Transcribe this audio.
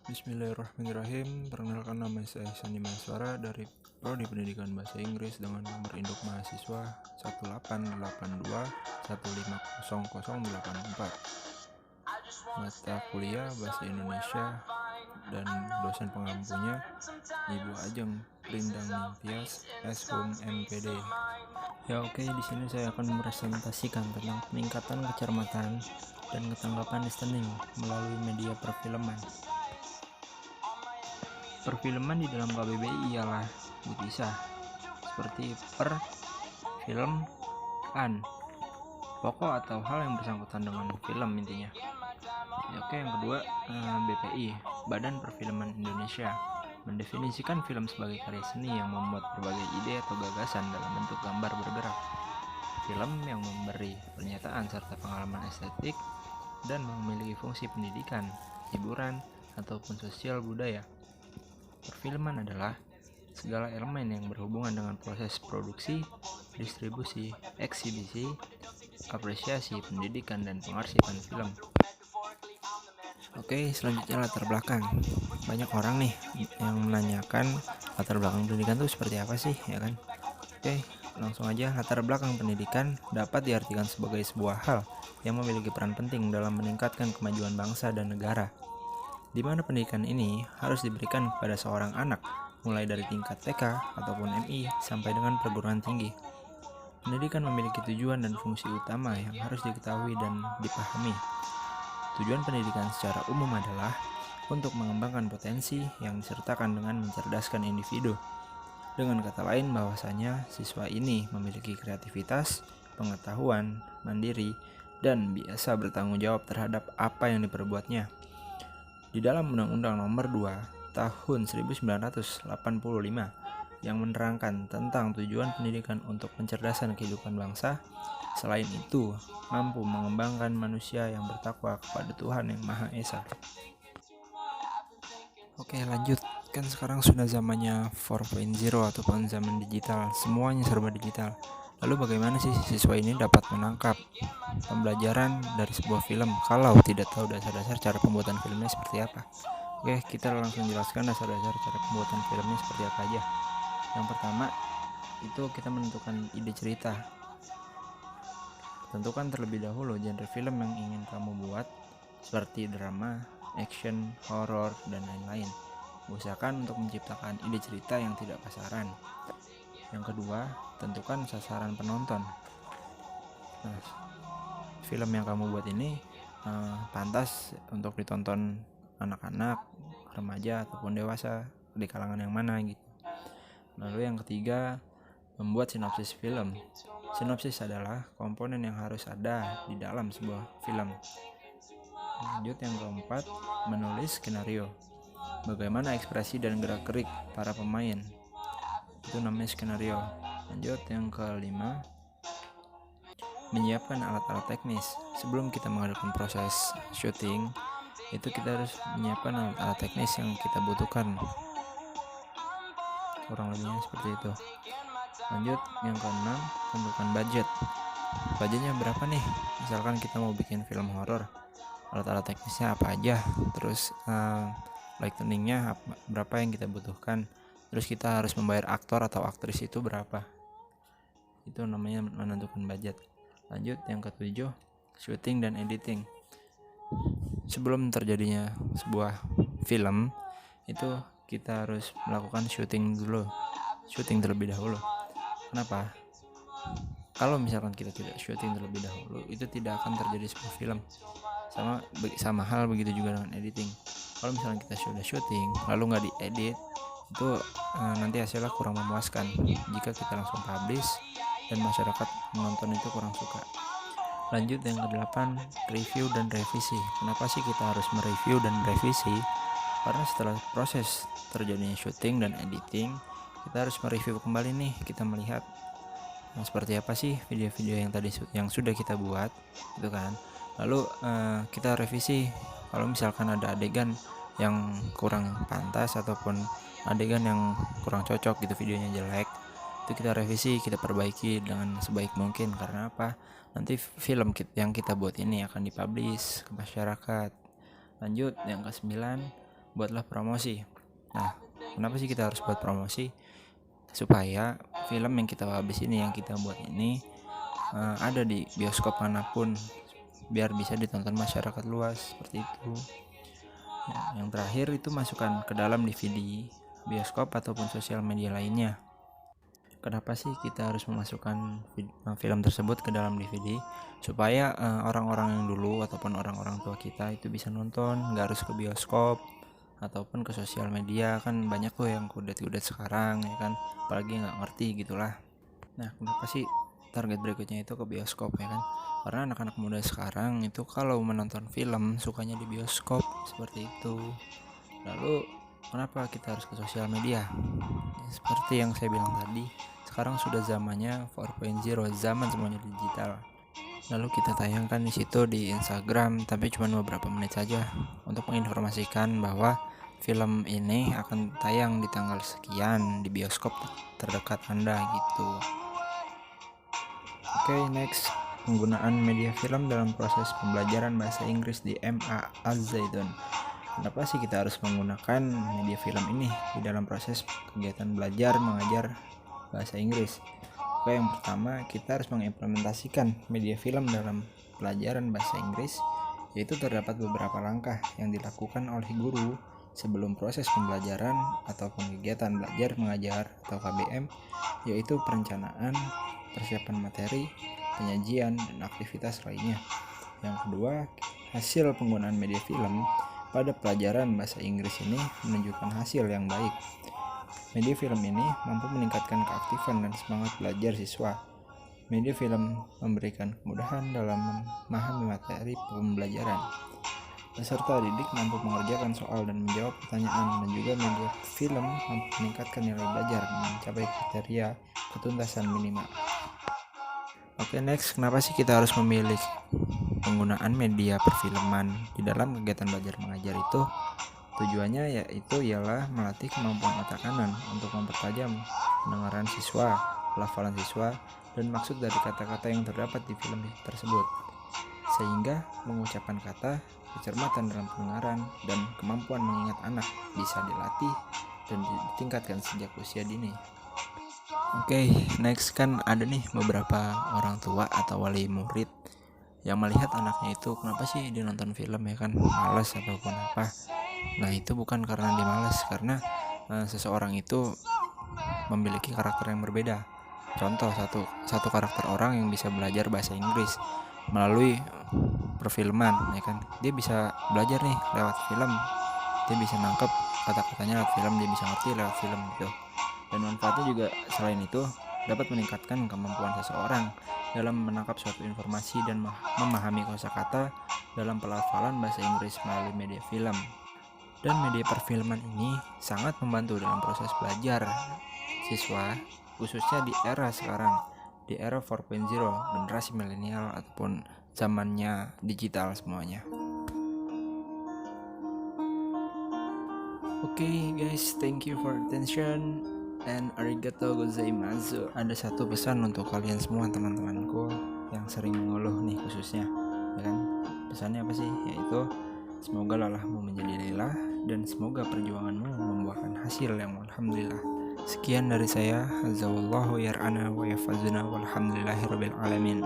Bismillahirrahmanirrahim. Perkenalkan, nama saya Sandi Maheswara dari Prodi Pendidikan Bahasa Inggris dengan nomor induk mahasiswa 18821500084. Mata kuliah Bahasa Indonesia dan dosen pengampunya Ibu Ajeng Rindang Ningtyas, S.Hum MPD. Di sini saya akan mempresentasikan tentang peningkatan kecermatan dan ketangkapan listening melalui media perfilman. Perfilman di dalam KBBI ialah dipisah seperti per, film, an, pokok atau hal yang bersangkutan dengan film intinya. Yang kedua, BPI, Badan Perfilman Indonesia, mendefinisikan film sebagai karya seni yang membuat berbagai ide atau gagasan dalam bentuk gambar bergerak. Film yang memberi pernyataan serta pengalaman estetik dan memiliki fungsi pendidikan, hiburan, ataupun sosial budaya. Perfilman adalah segala elemen yang berhubungan dengan proses produksi, distribusi, eksibisi, apresiasi, pendidikan, dan pengarsipan film. Selanjutnya latar belakang. Banyak orang nih yang menanyakan latar belakang pendidikan itu seperti apa sih, ya kan? Langsung aja. Latar belakang pendidikan dapat diartikan sebagai sebuah hal yang memiliki peran penting dalam meningkatkan kemajuan bangsa dan negara, di mana pendidikan ini harus diberikan kepada seorang anak mulai dari tingkat TK ataupun MI sampai dengan perguruan tinggi. Pendidikan memiliki tujuan dan fungsi utama yang harus diketahui dan dipahami. Tujuan pendidikan secara umum adalah untuk mengembangkan potensi yang disertakan dengan mencerdaskan individu. Dengan kata lain, bahwasanya siswa ini memiliki kreativitas, pengetahuan, mandiri, dan biasa bertanggung jawab terhadap apa yang diperbuatnya. Di dalam Undang-Undang Nomor 2 Tahun 1985 yang menerangkan tentang tujuan pendidikan untuk pencerdasan kehidupan bangsa, selain itu mampu mengembangkan manusia yang bertakwa kepada Tuhan Yang Maha Esa. Lanjut. Kan sekarang sudah zamannya 4.0 ataupun zaman digital, semuanya serba digital. Lalu bagaimana sih siswa ini dapat menangkap pembelajaran dari sebuah film kalau tidak tahu dasar-dasar cara pembuatan filmnya seperti apa? Kita langsung jelaskan dasar-dasar cara pembuatan filmnya seperti apa aja. Yang pertama, itu kita menentukan ide cerita. Tentukan terlebih dahulu genre film yang ingin kamu buat, seperti drama, action, horor, dan lain-lain. Usahakan untuk menciptakan ide cerita yang tidak pasaran. Yang kedua, tentukan sasaran penonton. Film yang kamu buat ini pantas untuk ditonton anak-anak, remaja, ataupun dewasa, di kalangan yang mana gitu. Lalu yang ketiga, membuat sinopsis film. Sinopsis adalah komponen yang harus ada di dalam sebuah film. Lanjut, yang keempat, menulis skenario. Bagaimana ekspresi dan gerak-gerik para pemain, itu namanya skenario. Lanjut, yang kelima, menyiapkan alat-alat teknis. Sebelum kita mengadakan proses syuting, itu kita harus menyiapkan alat-alat teknis yang kita butuhkan. Kurang lebihnya seperti itu. Lanjut, yang keenam, tentukan budget. Budgetnya berapa nih? Misalkan kita mau bikin film horor, alat-alat teknisnya apa aja, terus lightingnya berapa yang kita butuhkan, terus kita harus membayar aktor atau aktris itu berapa. Itu namanya menentukan budget. Lanjut, yang ketujuh, syuting dan editing. Sebelum terjadinya sebuah film, itu kita harus melakukan syuting terlebih dahulu. Kenapa? Kalau misalkan kita tidak syuting terlebih dahulu, itu tidak akan terjadi sebuah film. Sama hal begitu juga dengan editing. Kalau misalkan kita sudah syuting lalu nggak diedit, itu nanti hasilnya kurang memuaskan jika kita langsung publish dan masyarakat menonton itu kurang suka. Lanjut, yang ke-8, review dan revisi. Kenapa sih kita harus mereview dan revisi? Karena setelah proses terjadinya syuting dan editing, kita harus mereview kembali nih. Kita melihat seperti apa sih video-video yang sudah kita buat, gitu kan. Lalu kita revisi. Kalau misalkan ada adegan yang kurang pantas ataupun adegan yang kurang cocok gitu, videonya jelek, itu kita revisi, kita perbaiki dengan sebaik mungkin. Karena apa? Nanti film yang kita buat ini akan dipublish ke masyarakat. Lanjut, yang ke-9, buatlah promosi. Nah, kenapa sih kita harus buat promosi? Supaya film yang kita habis ini, yang kita buat ini ada di bioskop manapun, biar bisa ditonton masyarakat luas, seperti itu. Yang terakhir itu masukkan ke dalam DVD, bioskop ataupun sosial media lainnya. Kenapa sih kita harus memasukkan film tersebut ke dalam DVD? Supaya orang-orang yang dulu ataupun orang-orang tua kita itu bisa nonton, nggak harus ke bioskop ataupun ke sosial media. Kan banyak tuh yang kudet-kudet sekarang, ya kan, apalagi nggak ngerti gitulah. Nah, kenapa sih target berikutnya itu ke bioskop, ya kan? Karena anak-anak muda sekarang itu kalau menonton film sukanya di bioskop, seperti itu. Lalu kenapa kita harus ke sosial media? Ya, seperti yang saya bilang tadi, sekarang sudah zamannya 4.0, zaman semuanya digital. Lalu kita tayangkan di situ di Instagram, tapi cuma beberapa menit saja untuk menginformasikan bahwa film ini akan tayang di tanggal sekian di bioskop terdekat Anda gitu. Oke, next, penggunaan media film dalam proses pembelajaran bahasa Inggris di MA Al-Zaitun. Kenapa sih kita harus menggunakan media film ini di dalam proses kegiatan belajar mengajar bahasa Inggris? Oke, yang pertama, kita harus mengimplementasikan media film dalam pelajaran bahasa Inggris, yaitu terdapat beberapa langkah yang dilakukan oleh guru sebelum proses pembelajaran ataupun kegiatan belajar mengajar atau KBM, yaitu perencanaan, persiapan materi, penyajian, dan aktivitas lainnya. Yang kedua, hasil penggunaan media film pada pelajaran bahasa Inggris ini menunjukkan hasil yang baik. Media film ini mampu meningkatkan keaktifan dan semangat belajar siswa. Media film memberikan kemudahan dalam memahami materi pembelajaran. Peserta didik mampu mengerjakan soal dan menjawab pertanyaan, dan juga media film mampu meningkatkan nilai belajar dan mencapai kriteria ketuntasan minimal. Oke, next, kenapa sih kita harus memilih penggunaan media perfilman di dalam kegiatan belajar mengajar itu? Tujuannya ialah melatih kemampuan otak kanan untuk mempertajam pendengaran siswa, pelafalan siswa, dan maksud dari kata-kata yang terdapat di film tersebut, sehingga mengucapkan kata, kecermatan dalam pendengaran, dan kemampuan mengingat anak bisa dilatih dan ditingkatkan sejak usia dini. Oke, next, kan ada nih beberapa orang tua atau wali murid yang melihat anaknya itu kenapa sih dia nonton film, ya kan, malas ataupun apa. Nah, itu bukan karena dia malas, karena seseorang itu memiliki karakter yang berbeda. Contoh, satu karakter orang yang bisa belajar bahasa Inggris melalui perfilman, ya kan, dia bisa belajar nih lewat film, dia bisa nangkep kata-katanya lewat film, dia bisa ngerti lewat film gitu. Dan manfaatnya juga selain itu dapat meningkatkan kemampuan seseorang dalam menangkap suatu informasi dan memahami kosakata dalam pelafalan bahasa Inggris melalui media film. Dan media perfilman ini sangat membantu dalam proses belajar siswa, khususnya di era sekarang, di era 4.0, generasi milenial ataupun zamannya digital semuanya. Oke, guys, thank you for attention and arigatou gozaimasu. Ada satu pesan untuk kalian semua, teman-temanku yang sering mengeluh nih khususnya, ya kan? Pesannya apa sih? Yaitu semoga lelahmu menjadi lelah dan semoga perjuanganmu membuahkan hasil yang alhamdulillah. Sekian dari saya. Azawallahu yar'ana wa yafazuna walhamdulillahirabbil alamin.